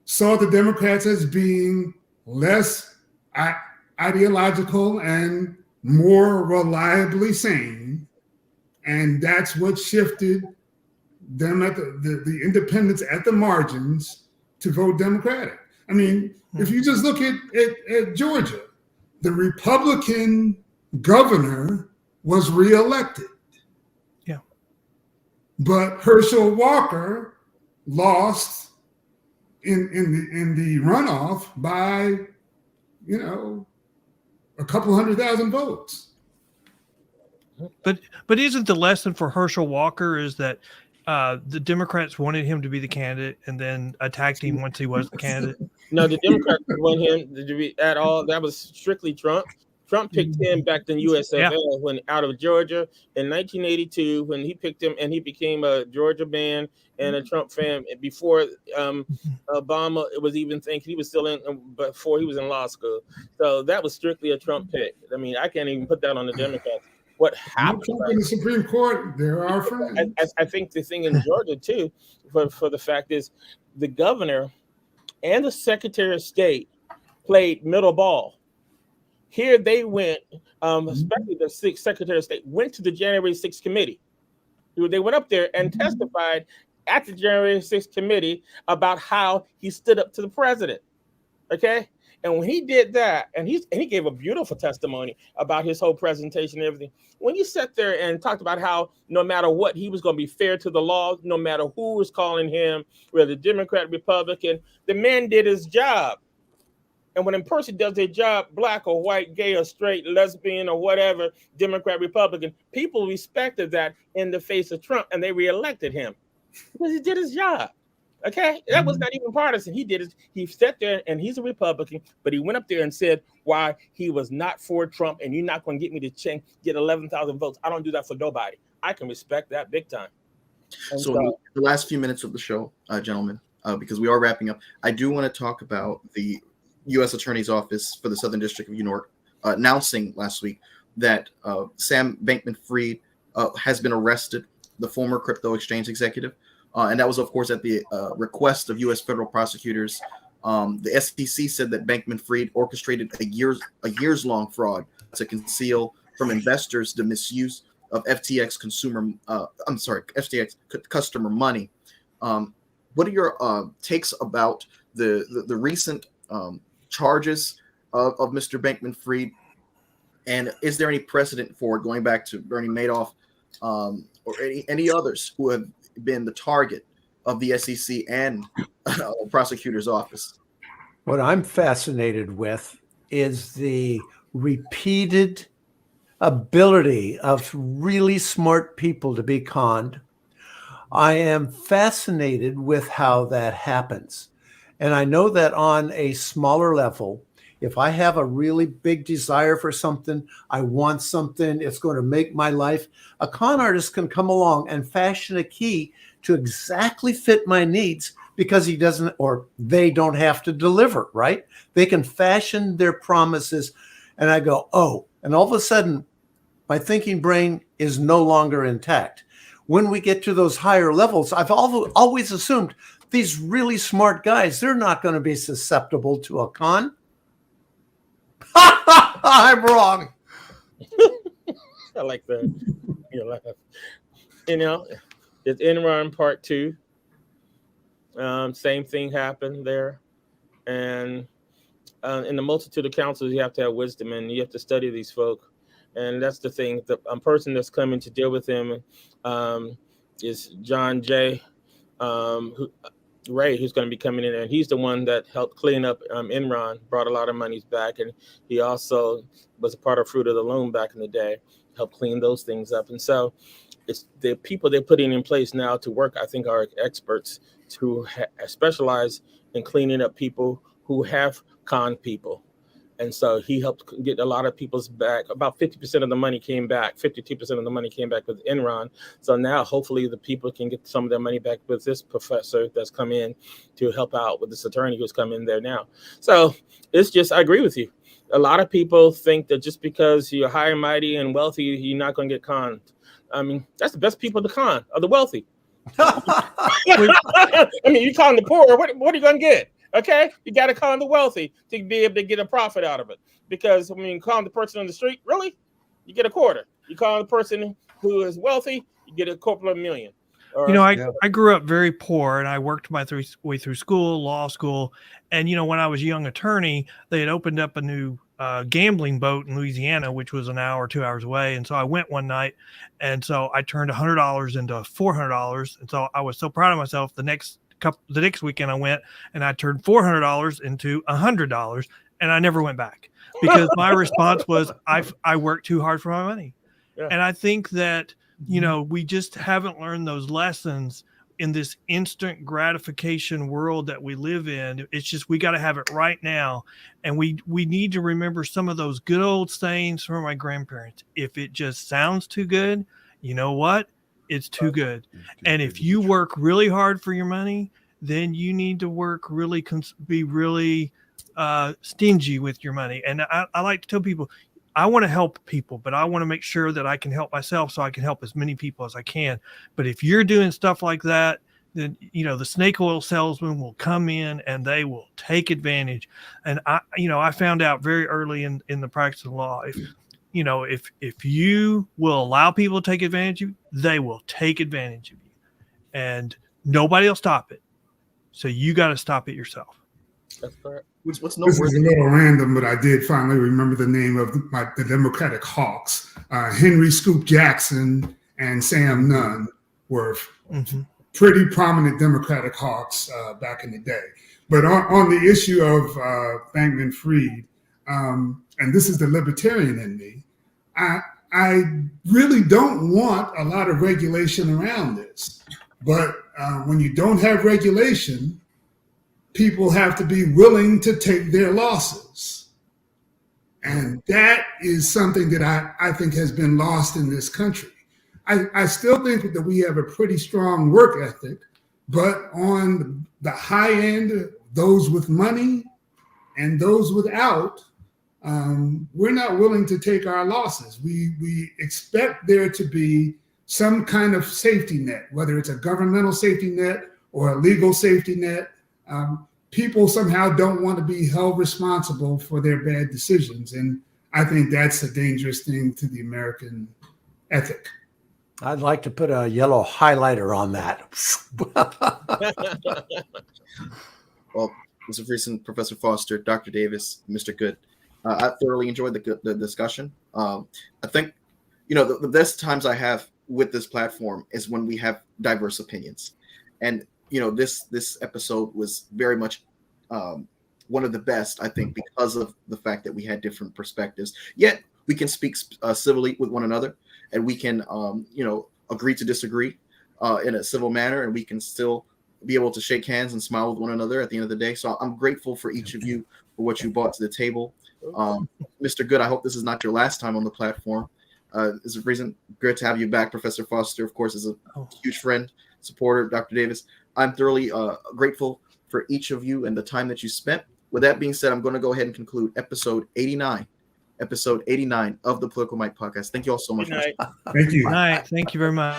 saw the Democrats as being less ideological and more reliably sane, and that's what shifted them at the independents at the margins to vote Democratic. I mean, if you just look at Georgia, the Republican governor was reelected. Yeah. But Herschel Walker lost in the runoff by, a couple 100,000 votes. But isn't the lesson for Herschel Walker is that the Democrats wanted him to be the candidate and then attacked him once he was the candidate? No, the Democrats didn't want him to be at all. That was strictly Trump. Trump picked him back in USFL when out of Georgia in 1982 when he picked him, and he became a Georgia man and a Trump fan before Obama was even thinking. He was still in before he was in law school. So that was strictly a Trump pick. I mean, I can't even put that on the Democrats. what No happened. Trump Right? in the Supreme Court. They're our friends. I think the thing in Georgia too, for the fact is, the governor and the Secretary of State played middle ball. Here they went, especially the Secretary of State went to the January 6th committee. They went up there and testified at the January 6th committee about how he stood up to the president. Okay. And when he did that, and he gave a beautiful testimony about his whole presentation and everything. When he sat there and talked about how no matter what, he was going to be fair to the law, no matter who was calling him, whether Democrat, Republican, the man did his job. And when a person does their job, black or white, gay or straight, lesbian or whatever, Democrat, Republican, people respected that in the face of Trump, and they reelected him because he did his job. Okay, that was not even partisan. He did it. He sat there, and he's a Republican, but he went up there and said why he was not for Trump, and you're not going to get me to get 11,000 votes. I don't do that for nobody. I can respect that big time. And so in the last few minutes of the show, gentlemen, because we are wrapping up, I do want to talk about the U.S. Attorney's Office for the Southern District of New York announcing last week that Sam Bankman-Fried has been arrested, the former crypto exchange executive. And that was, of course, at the request of U.S. federal prosecutors. The SEC said that Bankman-Fried orchestrated a years-long fraud to conceal from investors the misuse of FTX customer money. What are your takes about the recent charges of Mr. Bankman-Fried, and is there any precedent for going back to Bernie Madoff or any others who have been the target of the SEC and prosecutor's office? What I'm fascinated with is the repeated ability of really smart people to be conned. I am fascinated with how that happens. And I know that on a smaller level, if I have a really big desire for something, I want something, it's going to make my life, a con artist can come along and fashion a key to exactly fit my needs because he doesn't, or they don't have to deliver, right? They can fashion their promises. And I go, oh, and all of a sudden, my thinking brain is no longer intact. When we get to those higher levels, I've always assumed these really smart guys, they're not going to be susceptible to a con. I'm wrong. I like that. It's Enron Part 2. Same thing happened there. And in the multitude of counsels, you have to have wisdom, and you have to study these folk. And that's the thing. The person that's coming to deal with him is John J. Ray, who's going to be coming in, and he's the one that helped clean up Enron, brought a lot of monies back, and he also was a part of Fruit of the Loom back in the day, helped clean those things up. And so it's the people they're putting in place now to work, I think, are experts who specialize in cleaning up people who have conned people. And so he helped get a lot of people's back. About 50% of the money came back. 52% of the money came back with Enron. So now hopefully the people can get some of their money back with this professor that's come in to help out with this attorney who's come in there now. So it's just, I agree with you. A lot of people think that just because you're high and mighty and wealthy, you're not going to get conned. I mean, that's the best people to con, are the wealthy. I mean, you con the poor, what are you going to get? Okay, you got to con the wealthy to be able to get a profit out of it. Because, I mean, con the person on the street, really? You get a quarter. You con the person who is wealthy, you get a couple of million. I grew up very poor, and I worked my way through school, law school. And, when I was a young attorney, they had opened up a new gambling boat in Louisiana, which was an hour, 2 hours away. And so I went one night, and so I turned $100 into $400. And so I was so proud of myself. The next weekend I went, and I turned $400 into $100, and I never went back because my response was, I worked too hard for my money. Yeah. And I think that, we just haven't learned those lessons in this instant gratification world that we live in. It's just, we got to have it right now. And we need to remember some of those good old sayings from my grandparents. If it just sounds too good, you know what? It's too good. And if you work really hard for your money, then you need to work be really stingy with your money. And I like to tell people, I want to help people, but I want to make sure that I can help myself so I can help as many people as I can. But if you're doing stuff like that, then, the snake oil salesman will come in and they will take advantage. And I found out very early in the practice of law, if you will allow people to take advantage of you, they will take advantage of you, and nobody will stop it. So you got to stop it yourself. That's correct. What's This is noteworthy? a little random, but I did finally remember the name of the Democratic hawks. Henry Scoop Jackson and Sam Nunn were pretty prominent Democratic hawks back in the day. But on the issue of Bankman-Fried, and this is the libertarian in me, I really don't want a lot of regulation around this. But when you don't have regulation, people have to be willing to take their losses. And that is something that I think has been lost in this country. I still think that we have a pretty strong work ethic, but on the high end, those with money and those without, we're not willing to take our losses. We expect there to be some kind of safety net, whether it's a governmental safety net or a legal safety net. People somehow don't want to be held responsible for their bad decisions. And I think that's a dangerous thing to the American ethic. I'd like to put a yellow highlighter on that. Well, Mr. Friesen, Professor Foster, Dr. Davis, Mr. Good, I thoroughly enjoyed the discussion. I think, the best times I have with this platform is when we have diverse opinions. And, this episode was very much one of the best, I think, because of the fact that we had different perspectives. Yet we can speak civilly with one another, and we can, agree to disagree in a civil manner, and we can still be able to shake hands and smile with one another at the end of the day. So I'm grateful for each of you for what you brought to the table. Mr. Good, I hope this is not your last time on the platform. It's a reason good to have you back. Professor Foster, of course, is a huge friend, supporter. Dr. Davis, I'm thoroughly grateful for each of you and the time that you spent. With that being said, I'm going to go ahead and conclude episode 89 of the Political Mike podcast. Thank you all so much. Thank you. Good night. Thank you very much.